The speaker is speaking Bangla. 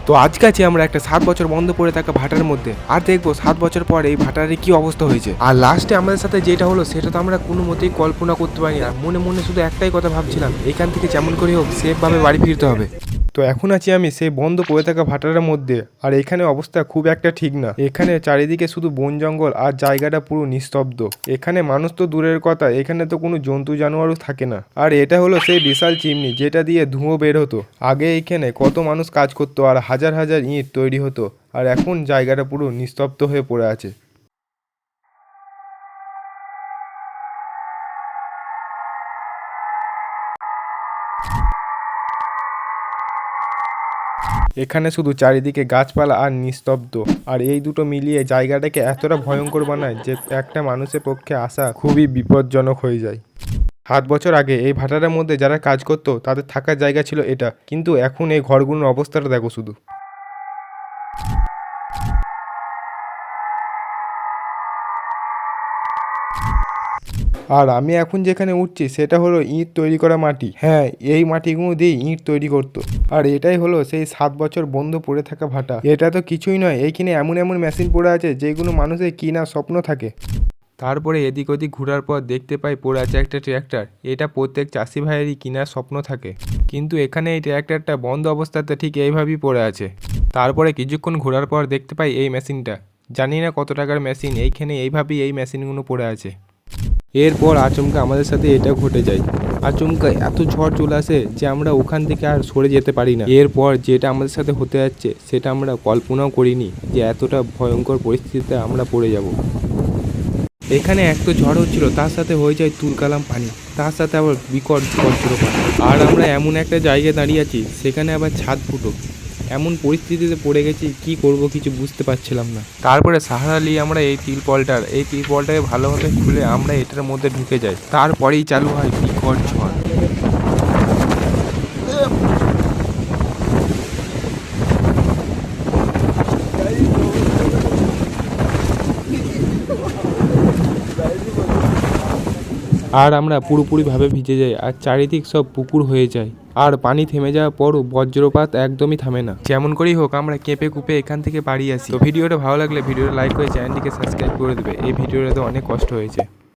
তো আজকে আছি আমরা একটা 7 বছর বন্ধ পড়ে থাকা ভাটার মধ্যে, আর দেখবো 7 বছর পর এই ভাটারের কি অবস্থা হয়েছে। আর লাস্টে আমাদের সাথে যেটা হলো সেটা তো আমরা কোনো মতেই কল্পনা করতে পারিনি। আর মনে মনে শুধু একটাই কথা ভাবছিলাম, এখান থেকে যেমন করে হোক সেফভাবে বাড়ি ফিরতে হবে। তো এখন আছি আমি সেই বন্ধ পড়ে থাকা ভাটারের মধ্যে, আর এখানে অবস্থা খুব একটা ঠিক না। এখানে চারিদিকে শুধু বন জঙ্গল, আর জায়গাটা পুরো নিস্তব্ধ। এখানে মানুষ তো দূরের কথা, এখানে তো কোনো জন্তু জানোয়ারও থাকে না। আর এটা হলো সেই বিশাল চিমনি যেটা দিয়ে ধুঁয়ো বের হতো। আগে এখানে কত মানুষ কাজ করতো, আর হাজার হাজার ইট তৈরি হতো। আর এখন জায়গাটা পুরো নিস্তব্ধ হয়ে পড়ে আছে। এখানে শুধু চারিদিকে গাছপালা আর নিস্তব্ধ, আর এই দুটো মিলিয়ে জায়গাটাকে এতটা ভয়ঙ্কর বানায় যে একটা মানুষের পক্ষে আসা খুবই বিপজ্জনক হয়ে যায়। 7 বছর আগে এই ভাটারের মধ্যে যারা কাজ করতো তাদের থাকার জায়গা ছিল এটা, কিন্তু এখন এই ঘরগুলোর অবস্থাটা দেখো শুধু। আর আমি এখন যেখানে উঠছি সেটা হলো ইট তৈরি করা মাটি। হ্যাঁ, এই মাটিগুলো দিয়ে ইট তৈরি করতো। আর এটাই হলো সেই 7 বছর বন্ধ পড়ে থাকা ভাটা। এটা তো কিছুই নয়, এইখানে এমন এমন মেশিন পড়ে আছে যেগুলো মানুষের কিনা স্বপ্ন থাকে। তারপরে এদিক ওদিক ঘোরার পর দেখতে পাই পড়ে আছে একটা ট্র্যাক্টর। এটা প্রত্যেক চাষি ভাইয়েরই কেনার স্বপ্ন থাকে, কিন্তু এখানে এই ট্র্যাক্টরটা বন্ধ অবস্থাতে ঠিক এইভাবেই পড়ে আছে। তারপরে কিছুক্ষণ ঘোরার পর দেখতে পাই এই মেশিনটা। জানি না কত টাকার মেশিন, এইখানে এইভাবেই এই মেশিনগুলো পড়ে আছে। এরপর আচমকা আমাদের সাথে এটা ঘটে যায়। আচমকা এত ঝড় চলে আসে যে আমরা ওখান থেকে আর সরে যেতে পারি না। এরপর যেটা আমাদের সাথে হতে যাচ্ছে সেটা আমরা কল্পনাও করিনি যে এতটা ভয়ঙ্কর পরিস্থিতিতে আমরা পড়ে যাব। এখানে এক তো ঝড় হচ্ছিল, তার সাথে হয়ে যায় তুলকালাম পানি, তার সাথে আবার বিকট বজ্রপাত। আর আমরা এমন একটা জায়গায় দাঁড়িয়ে আছি, সেখানে আবার ছাদ ফুটো। এমন পরিস্থিতিতে পড়ে গেছি, কি করব কিছু বুঝতে পারছিলাম না। তারপরে সাহারা নিয়ে আমরা এই তিরপলটাকে ভালোভাবে খুলে আমরা এটার মধ্যে ঢুকে যাই। তারপরেই চালু হয় বিকট ঝড়। আর আমরা পুরোপুরিভাবে ভিজে যাই, আর চারিদিক সব পুকুর হয়ে যায়। আর পানি থেমে যাওয়ার পরও বজ্রপাত একদমই থামে না। যেমন করেই হোক আমরা কেঁপে কুপে এখান থেকে বাড়ি আসি। তো ভিডিওটা ভালো লাগলে ভিডিওটা লাইক করে চ্যানেলটিকে সাবস্ক্রাইব করে দেবে। এই ভিডিওটাতে অনেক কষ্ট হয়েছে।